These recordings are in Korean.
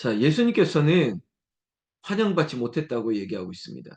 자, 예수님께서는 환영받지 못했다고 얘기하고 있습니다.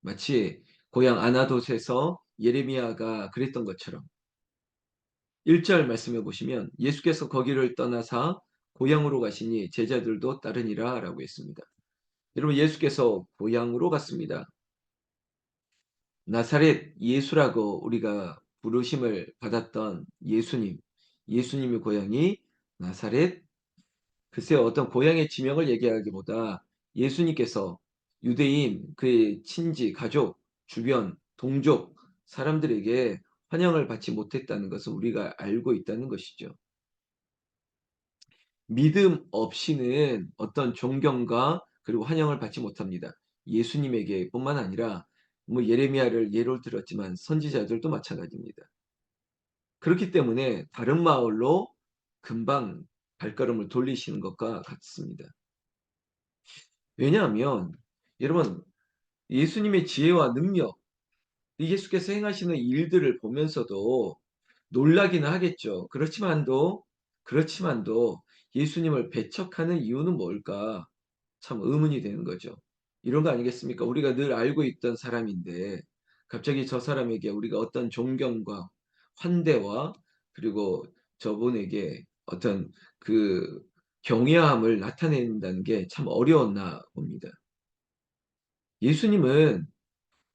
마치 고향 아나돗에서 예레미야가 그랬던 것처럼 1절 말씀해 보시면 예수께서 거기를 떠나사 고향으로 가시니 제자들도 따르니라 라고 했습니다. 여러분, 예수께서 고향으로 갔습니다. 나사렛 예수라고 우리가 부르심을 받았던 예수님의 고향이 나사렛. 글쎄요, 어떤 고향의 지명을 얘기하기보다 예수님께서 유대인, 그의 친지, 가족, 주변, 동족, 사람들에게 환영을 받지 못했다는 것을 우리가 알고 있다는 것이죠. 믿음 없이는 어떤 존경과 그리고 환영을 받지 못합니다. 예수님에게 뿐만 아니라 뭐 예레미야를 예로 들었지만 선지자들도 마찬가지입니다. 그렇기 때문에 다른 마을로 금방 발걸음을 돌리시는 것과 같습니다. 왜냐하면 여러분, 예수님의 지혜와 능력, 예수께서 행하시는 일들을 보면서도 놀라기는 하겠죠. 그렇지만도 예수님을 배척하는 이유는 뭘까? 참 의문이 되는 거죠. 이런 거 아니겠습니까? 우리가 늘 알고 있던 사람인데 갑자기 저 사람에게 우리가 어떤 존경과 환대와 그리고 저분에게 어떤 그 경외함을 나타낸다는 게 참 어려웠나 봅니다. 예수님은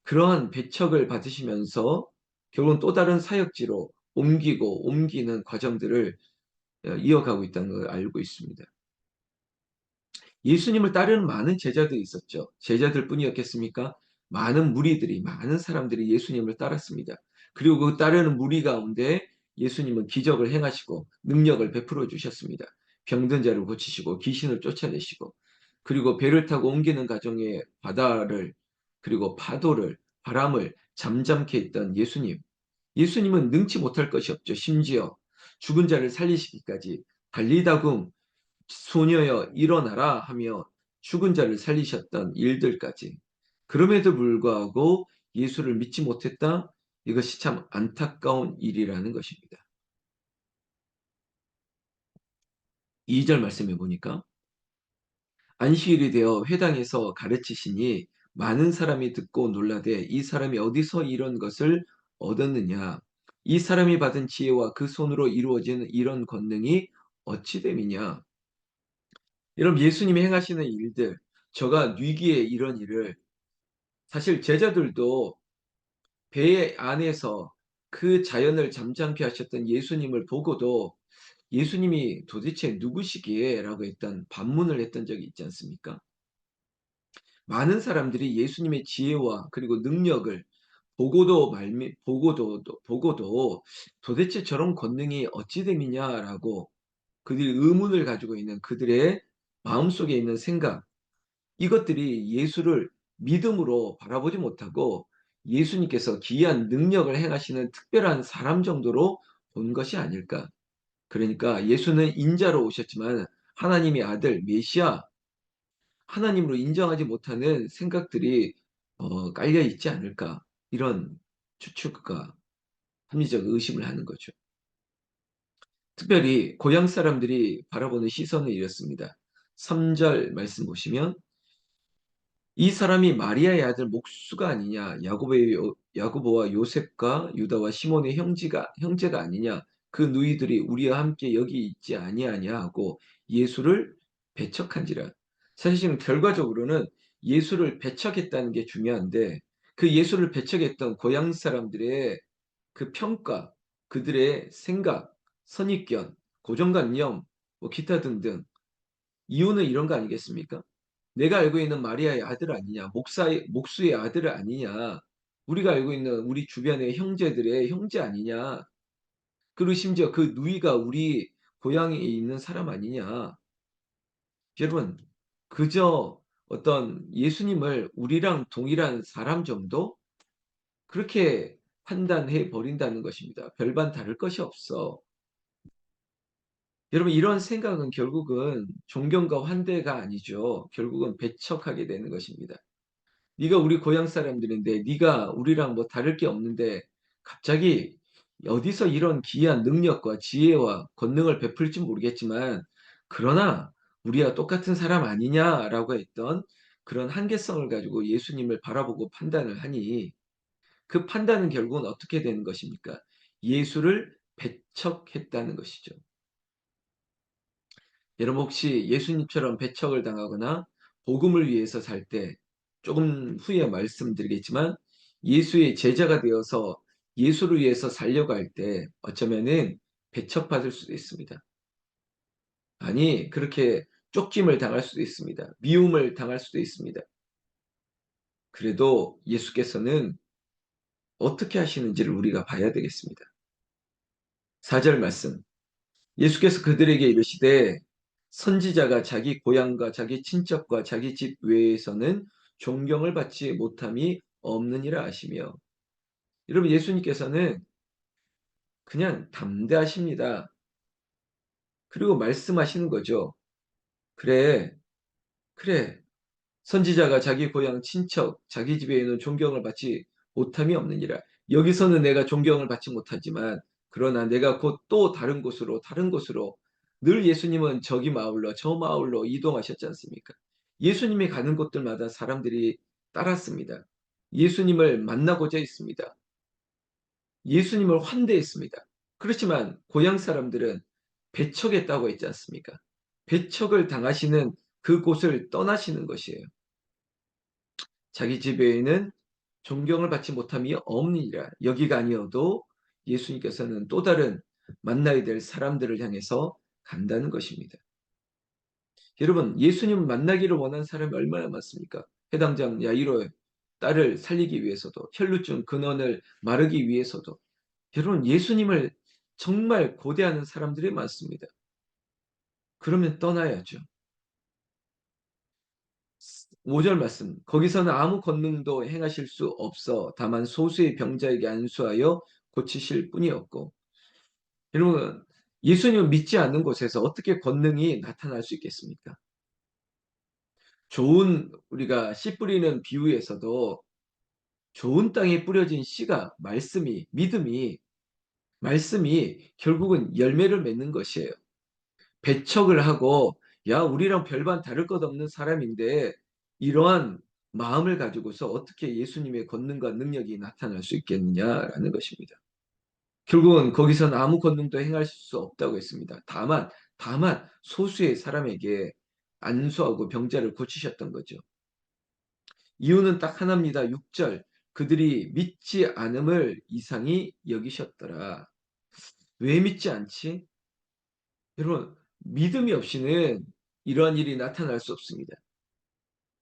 그러한 배척을 받으시면서 결국은 또 다른 사역지로 옮기는 과정들을 이어가고 있다는 걸 알고 있습니다. 예수님을 따르는 많은 제자들이 있었죠. 제자들 뿐이었겠습니까? 많은 사람들이 예수님을 따랐습니다. 그리고 그 따르는 무리 가운데 예수님은 기적을 행하시고 능력을 베풀어 주셨습니다. 병든 자를 고치시고 귀신을 쫓아내시고 그리고 배를 타고 옮기는 과정에 바다를 그리고 파도를 바람을 잠잠케 했던 예수님. 예수님은 능치 못할 것이 없죠. 심지어 죽은 자를 살리시기까지 달리다금 소녀여 일어나라 하며 죽은 자를 살리셨던 일들까지. 그럼에도 불구하고 예수를 믿지 못했다? 이것이 참 안타까운 일이라는 것입니다. 2절 말씀해 보니까 안식일이 되어 회당에서 가르치시니 많은 사람이 듣고 놀라되 이 사람이 어디서 이런 것을 얻었느냐? 이 사람이 받은 지혜와 그 손으로 이루어진 이런 권능이 어찌 됨이냐? 여러분, 예수님이 행하시는 일들, 저가 뉘기에 이런 일을 사실 제자들도 배 안에서 그 자연을 잠잠케 하셨던 예수님을 보고도 예수님이 도대체 누구시기에? 라고 했던 반문을 했던 적이 있지 않습니까? 많은 사람들이 예수님의 지혜와 그리고 능력을 보고도 도대체 저런 권능이 어찌 됨이냐라고 그들이 의문을 가지고 있는 그들의 마음속에 있는 생각, 이것들이 예수를 믿음으로 바라보지 못하고 예수님께서 기이한 능력을 행하시는 특별한 사람 정도로 본 것이 아닐까. 그러니까 예수는 인자로 오셨지만 하나님의 아들 메시아, 하나님으로 인정하지 못하는 생각들이 깔려 있지 않을까. 이런 추측과 합리적 의심을 하는 거죠. 특별히 고향 사람들이 바라보는 시선은 이렇습니다. 3절 말씀 보시면 이 사람이 마리아의 아들 목수가 아니냐, 야고보와 요셉과 유다와 시몬의 형제가 아니냐, 그 누이들이 우리와 함께 여기 있지 아니하냐 하고 예수를 배척한지라. 사실은 결과적으로는 예수를 배척했다는 게 중요한데 그 예수를 배척했던 고향 사람들의 그 평가, 그들의 생각, 선입견, 고정관념, 뭐 기타 등등, 이유는 이런 거 아니겠습니까? 내가 알고 있는 마리아의 아들 아니냐, 목수의 아들 아니냐, 우리가 알고 있는 우리 주변의 형제들의 형제 아니냐, 그리고 심지어 그 누이가 우리 고향에 있는 사람 아니냐. 여러분, 그저 어떤 예수님을 우리랑 동일한 사람 정도? 그렇게 판단해 버린다는 것입니다. 별반 다를 것이 없어. 여러분, 이런 생각은 결국은 존경과 환대가 아니죠. 결국은 배척하게 되는 것입니다. 네가 우리 고향 사람들인데 네가 우리랑 뭐 다를 게 없는데 갑자기 어디서 이런 기이한 능력과 지혜와 권능을 베풀지 모르겠지만 그러나 우리와 똑같은 사람 아니냐라고 했던 그런 한계성을 가지고 예수님을 바라보고 판단을 하니 그 판단은 결국은 어떻게 되는 것입니까? 예수를 배척했다는 것이죠. 여러분 혹시 예수님처럼 배척을 당하거나 복음을 위해서 살 때 조금 후에 말씀드리겠지만 예수의 제자가 되어서 예수를 위해서 살려고 할 때 어쩌면은 배척받을 수도 있습니다. 아니 그렇게 쪽짐을 당할 수도 있습니다. 미움을 당할 수도 있습니다. 그래도 예수께서는 어떻게 하시는지를 우리가 봐야 되겠습니다. 4절 말씀. 예수께서 그들에게 이르시되 선지자가 자기 고향과 자기 친척과 자기 집 외에서는 존경을 받지 못함이 없느니라 하시며 여러분 예수님께서는 그냥 담대하십니다. 그리고 말씀하시는 거죠. 그래, 그래. 선지자가 자기 고향 친척, 자기 집에는 존경을 받지 못함이 없느니라. 여기서는 내가 존경을 받지 못하지만 그러나 내가 곧 또 다른 곳으로 늘 예수님은 저기 마을로 저 마을로 이동하셨지 않습니까? 예수님이 가는 곳들마다 사람들이 따랐습니다. 예수님을 만나고자 했습니다. 예수님을 환대했습니다. 그렇지만 고향 사람들은 배척했다고 했지 않습니까? 배척을 당하시는 그곳을 떠나시는 것이에요. 자기 집에는 존경을 받지 못함이 없느니라. 여기가 아니어도 예수님께서는 또 다른 만나야 될 사람들을 향해서 간다는 것입니다. 여러분, 예수님을 만나기를 원하는 사람이 얼마나 많습니까? 해당장 야이로의 딸을 살리기 위해서도, 혈루증 근원을 마르기 위해서도. 여러분, 예수님을 정말 고대하는 사람들이 많습니다. 그러면 떠나야죠. 5절 말씀. 거기서는 아무 권능도 행하실 수 없어 다만 소수의 병자에게 안수하여 고치실 뿐이었고. 여러분, 예수님을 믿지 않는 곳에서 어떻게 권능이 나타날 수 있겠습니까? 좋은 우리가 씨 뿌리는 비유에서도 좋은 땅에 뿌려진 씨가 말씀이 결국은 열매를 맺는 것이에요. 배척을 하고 야 우리랑 별반 다를 것 없는 사람인데 이러한 마음을 가지고서 어떻게 예수님의 권능과 능력이 나타날 수 있겠느냐라는 것입니다. 결국은 거기서는 아무 권능도 행할 수 없다고 했습니다. 다만 소수의 사람에게 안수하고 병자를 고치셨던 거죠. 이유는 딱 하나입니다. 6절 그들이 믿지 않음을 이상히 여기셨더라. 왜 믿지 않지? 여러분 믿음이 없이는 이러한 일이 나타날 수 없습니다.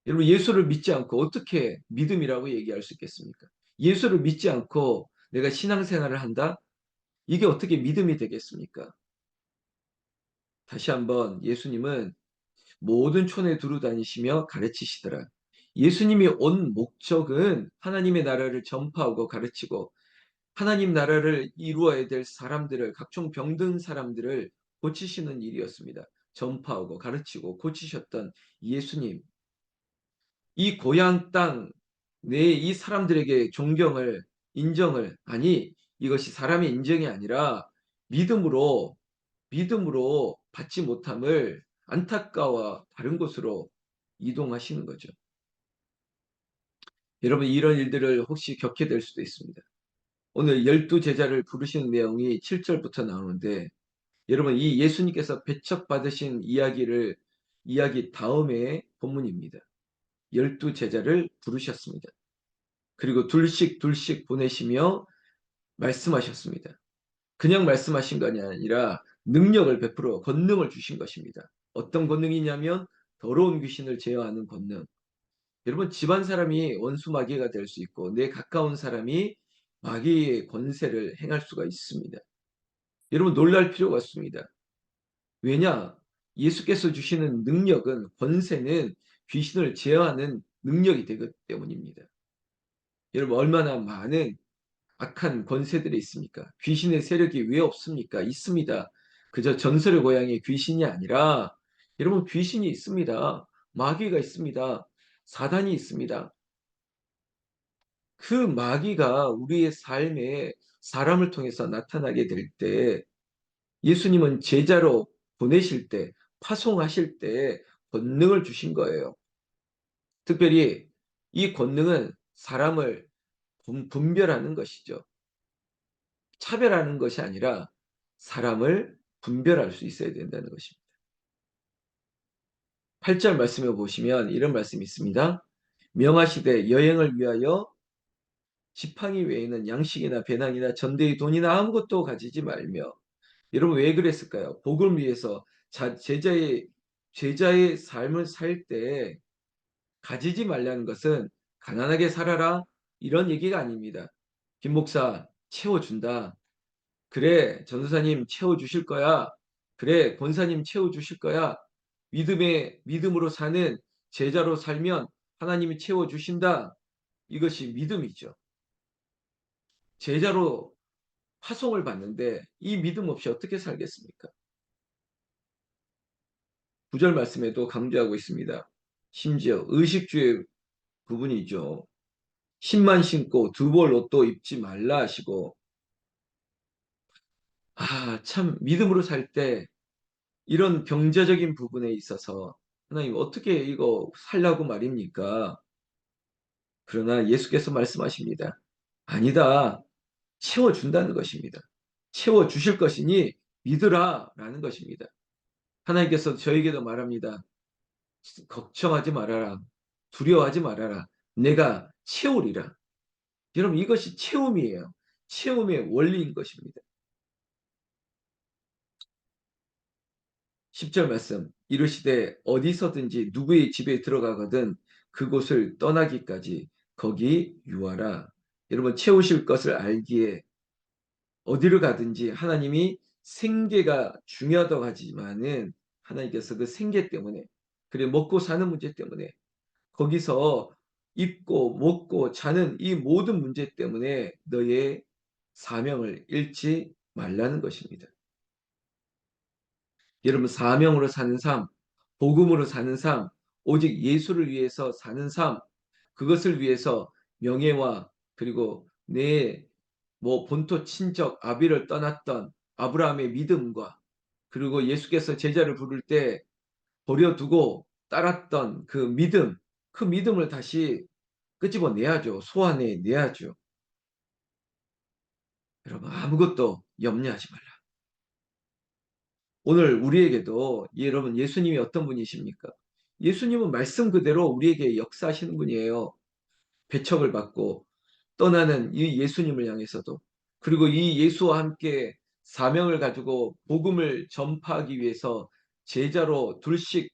여러분 예수를 믿지 않고 어떻게 믿음이라고 얘기할 수 있겠습니까? 예수를 믿지 않고 내가 신앙생활을 한다? 이게 어떻게 믿음이 되겠습니까? 다시 한번 예수님은 모든 촌에 두루 다니시며 가르치시더라. 예수님이 온 목적은 하나님의 나라를 전파하고 가르치고 하나님 나라를 이루어야 될 사람들을 각종 병든 사람들을 고치시는 일이었습니다. 전파하고 가르치고 고치셨던 예수님. 이 고향 땅 내 이 사람들에게 존경을 인정을 아니 이것이 사람의 인정이 아니라 믿음으로 받지 못함을 안타까워 다른 곳으로 이동하시는 거죠. 여러분 이런 일들을 혹시 겪게 될 수도 있습니다. 오늘 12 제자를 부르시는 내용이 7절부터 나오는데 여러분 이 예수님께서 배척받으신 이야기 다음의 본문입니다. 12 제자를 부르셨습니다. 그리고 둘씩 보내시며 말씀하셨습니다. 그냥 말씀하신 것이 아니라 능력을 베풀어 권능을 주신 것입니다. 어떤 권능이냐면 더러운 귀신을 제어하는 권능. 여러분 집안 사람이 원수 마귀가 될 수 있고 내 가까운 사람이 마귀의 권세를 행할 수가 있습니다. 여러분 놀랄 필요가 없습니다. 왜냐? 예수께서 주시는 능력은 권세는 귀신을 제어하는 능력이 되기 때문입니다. 여러분 얼마나 많은 악한 권세들이 있습니까? 귀신의 세력이 왜 없습니까? 있습니다. 그저 전설의 고향의 귀신이 아니라 여러분 귀신이 있습니다. 마귀가 있습니다. 사단이 있습니다. 그 마귀가 우리의 삶에 사람을 통해서 나타나게 될 때 예수님은 제자로 보내실 때 파송하실 때 권능을 주신 거예요. 특별히 이 권능은 사람을 분별하는 것이죠. 차별하는 것이 아니라 사람을 분별할 수 있어야 된다는 것입니다. 8절 말씀에 보시면 이런 말씀이 있습니다. 명하시되 여행을 위하여 지팡이 외에는 양식이나 배낭이나 전대의 돈이나 아무것도 가지지 말며. 여러분 왜 그랬을까요? 복음을 위해서 제자의 삶을 살 때 가지지 말라는 것은 가난하게 살아라 이런 얘기가 아닙니다. 김 목사 채워준다. 그래 전도사님 채워주실 거야. 그래 권사님 채워주실 거야. 믿음으로 사는 제자로 살면 하나님이 채워주신다. 이것이 믿음이죠. 제자로 파송을 받는데 이 믿음 없이 어떻게 살겠습니까? 9절 말씀에도 강조하고 있습니다. 심지어 의식주의 부분이죠. 신만 신고 두 벌 옷도 입지 말라 하시고, 참 믿음으로 살 때 이런 경제적인 부분에 있어서 하나님 어떻게 이거 살라고 말입니까? 그러나 예수께서 말씀하십니다. 아니다. 채워준다는 것입니다. 채워주실 것이니 믿으라라는 것입니다. 하나님께서 저에게도 말합니다. 걱정하지 말아라. 두려워하지 말아라. 내가 채우리라. 여러분 이것이 채움이에요. 채움의 원리인 것입니다. 10절 말씀 이르시되 어디서든지 누구의 집에 들어가거든 그곳을 떠나기까지 거기 유하라. 여러분 채우실 것을 알기에 어디를 가든지 하나님이 생계가 중요하다고 하지만은 하나님께서 그 생계 때문에 그래 먹고 사는 문제 때문에 거기서 입고 먹고 자는 이 모든 문제 때문에 너의 사명을 잃지 말라는 것입니다. 여러분 사명으로 사는 삶, 복음으로 사는 삶, 오직 예수를 위해서 사는 삶, 그것을 위해서 명예와 그리고 내 본토 친척 아비를 떠났던 아브라함의 믿음과 그리고 예수께서 제자를 부를 때 버려두고 따랐던 그 믿음을 다시 끄집어내야죠. 소환해내야죠. 여러분 아무것도 염려하지 말라. 오늘 우리에게도 여러분 예수님이 어떤 분이십니까? 예수님은 말씀 그대로 우리에게 역사하시는 분이에요. 배척을 받고 떠나는 이 예수님을 향해서도 그리고 이 예수와 함께 사명을 가지고 복음을 전파하기 위해서 제자로 둘씩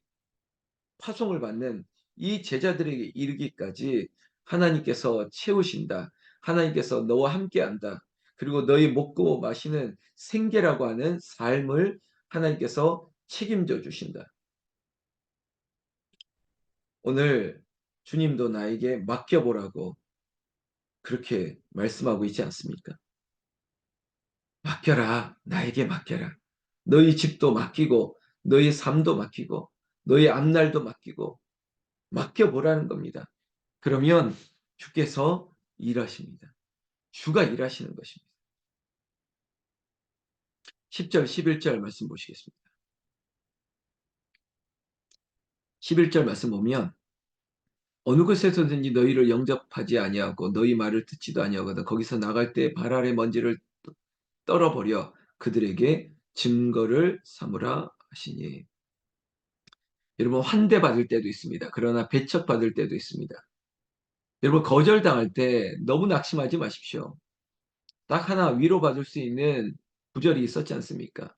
파송을 받는 이 제자들에게 이르기까지 하나님께서 채우신다. 하나님께서 너와 함께한다. 그리고 너희 먹고 마시는 생계라고 하는 삶을 하나님께서 책임져 주신다. 오늘 주님도 나에게 맡겨보라고 그렇게 말씀하고 있지 않습니까? 맡겨라. 나에게 맡겨라. 너희 집도 맡기고 너희 삶도 맡기고 너희 앞날도 맡기고 맡겨보라는 겁니다. 그러면 주께서 일하십니다. 주가 일하시는 것입니다. 10절, 11절 말씀 보시겠습니다. 11절 말씀 보면 어느 곳에서든지 너희를 영접하지 아니하고 너희 말을 듣지도 아니하거든 거기서 나갈 때 발 아래 먼지를 떨어버려 그들에게 증거를 삼으라 하시니. 여러분 환대받을 때도 있습니다. 그러나 배척받을 때도 있습니다. 여러분 거절당할 때 너무 낙심하지 마십시오. 딱 하나 위로받을 수 있는 구절이 있었지 않습니까?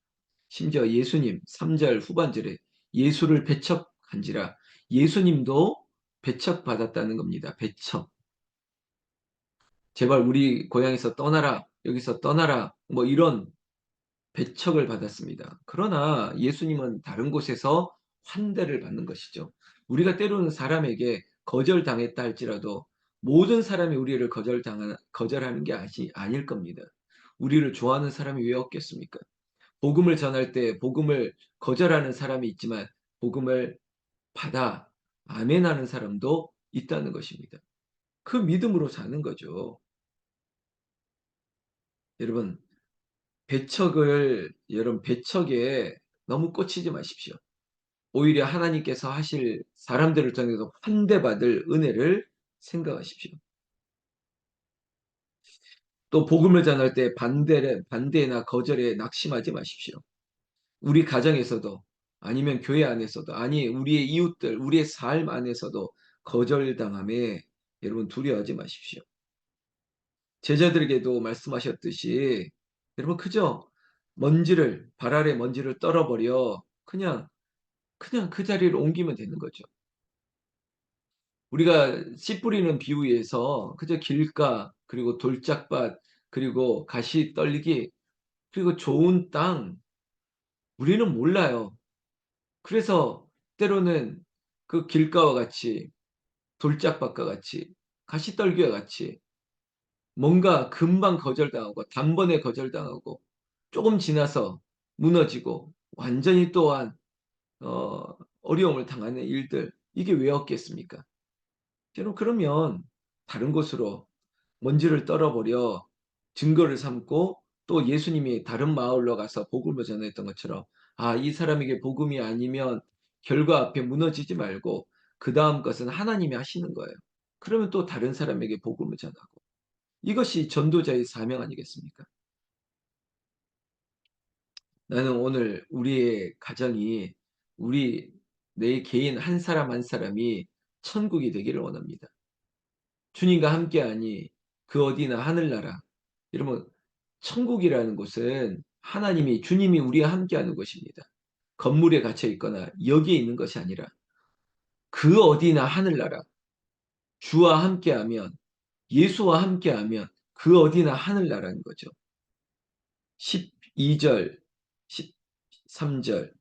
심지어 예수님 3절 후반절에 예수를 배척한지라 예수님도 배척받았다는 겁니다. 배척. 제발 우리 고향에서 떠나라. 여기서 떠나라. 뭐 이런 배척을 받았습니다. 그러나 예수님은 다른 곳에서 환대를 받는 것이죠. 우리가 때로는 사람에게 거절당했다 할지라도 모든 사람이 우리를 거절하는 게 아닐 겁니다. 우리를 좋아하는 사람이 왜 없겠습니까? 복음을 전할 때 복음을 거절하는 사람이 있지만 복음을 받아 아멘하는 사람도 있다는 것입니다. 그 믿음으로 사는 거죠. 여러분 배척에 너무 꽂히지 마십시오. 오히려 하나님께서 하실 사람들을 통해서 환대받을 은혜를 생각하십시오. 또 복음을 전할 때 반대나 거절에 낙심하지 마십시오. 우리 가정에서도 아니면 교회 안에서도 아니 우리의 이웃들, 우리의 삶 안에서도 거절당함에 여러분 두려워하지 마십시오. 제자들에게도 말씀하셨듯이 여러분 그저 발 아래 먼지를 떨어버려 그냥 그 자리를 옮기면 되는 거죠. 우리가 씨 뿌리는 비유에서 그저 길가 그리고 돌짝밭 그리고 가시떨기 그리고 좋은 땅 우리는 몰라요. 그래서 때로는 그 길가와 같이 돌짝밭과 같이 가시떨기와 같이 뭔가 금방 거절당하고 단번에 거절당하고 쪼금 지나서 무너지고 완전히 또한 어려움을 당하는 일들 이게 왜 없겠습니까? 저는 그러면 다른 곳으로 먼지를 떨어버려 증거를 삼고 또 예수님이 다른 마을로 가서 복음을 전했던 것처럼 아 이 사람에게 복음이 아니면 결과 앞에 무너지지 말고 그다음 것은 하나님이 하시는 거예요. 그러면 또 다른 사람에게 복음을 전하고 이것이 전도자의 사명 아니겠습니까? 나는 오늘 우리의 가정이 우리 내 개인 한 사람 한 사람이 천국이 되기를 원합니다. 주님과 함께하니 그 어디나 하늘나라. 여러분 천국이라는 곳은 하나님이 주님이 우리와 함께하는 곳입니다. 건물에 갇혀 있거나 여기에 있는 것이 아니라 그 어디나 하늘나라. 주와 함께하면 예수와 함께하면 그 어디나 하늘나라는 거죠. 12절, 13절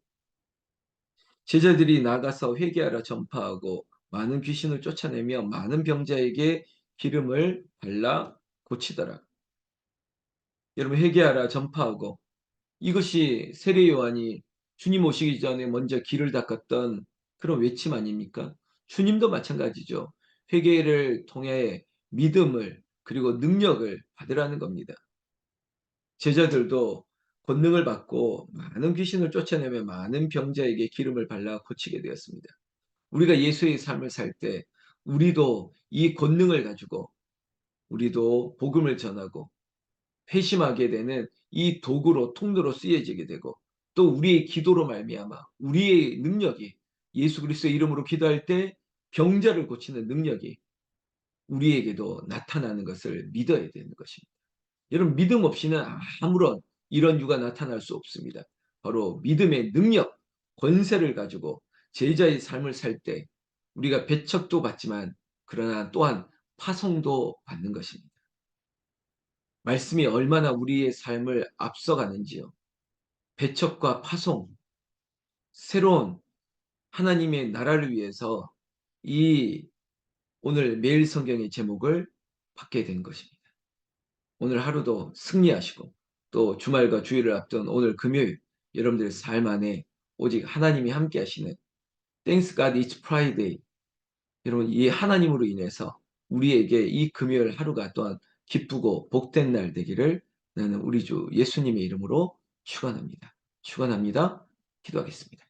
제자들이 나가서 회개하라 전파하고 많은 귀신을 쫓아내며 많은 병자에게 기름을 발라 고치더라. 여러분 회개하라 전파하고 이것이 세례 요한이 주님 오시기 전에 먼저 길을 닦았던 그런 외침 아닙니까? 주님도 마찬가지죠. 회개를 통해 믿음을 그리고 능력을 받으라는 겁니다. 제자들도 권능을 받고 많은 귀신을 쫓아내며 많은 병자에게 기름을 발라 고치게 되었습니다. 우리가 예수의 삶을 살 때 우리도 이 권능을 가지고 우리도 복음을 전하고 회심하게 되는 이 도구로 통로로 쓰여지게 되고 또 우리의 기도로 말미암아 우리의 능력이 예수 그리스도의 이름으로 기도할 때 병자를 고치는 능력이 우리에게도 나타나는 것을 믿어야 되는 것입니다. 여러분 믿음 없이는 아무런 이런 유가 나타날 수 없습니다. 바로 믿음의 능력, 권세를 가지고 제자의 삶을 살 때 우리가 배척도 받지만 그러나 또한 파송도 받는 것입니다. 말씀이 얼마나 우리의 삶을 앞서가는지요. 배척과 파송, 새로운 하나님의 나라를 위해서 이 오늘 매일 성경의 제목을 받게 된 것입니다. 오늘 하루도 승리하시고 또 주말과 주일을 앞둔 오늘 금요일 여러분들의 삶 안에 오직 하나님이 함께 하시는 Thanks God It's Friday 여러분 이 하나님으로 인해서 우리에게 이 금요일 하루가 또한 기쁘고 복된 날 되기를 나는 우리 주 예수님의 이름으로 축원합니다. 축원합니다. 기도하겠습니다.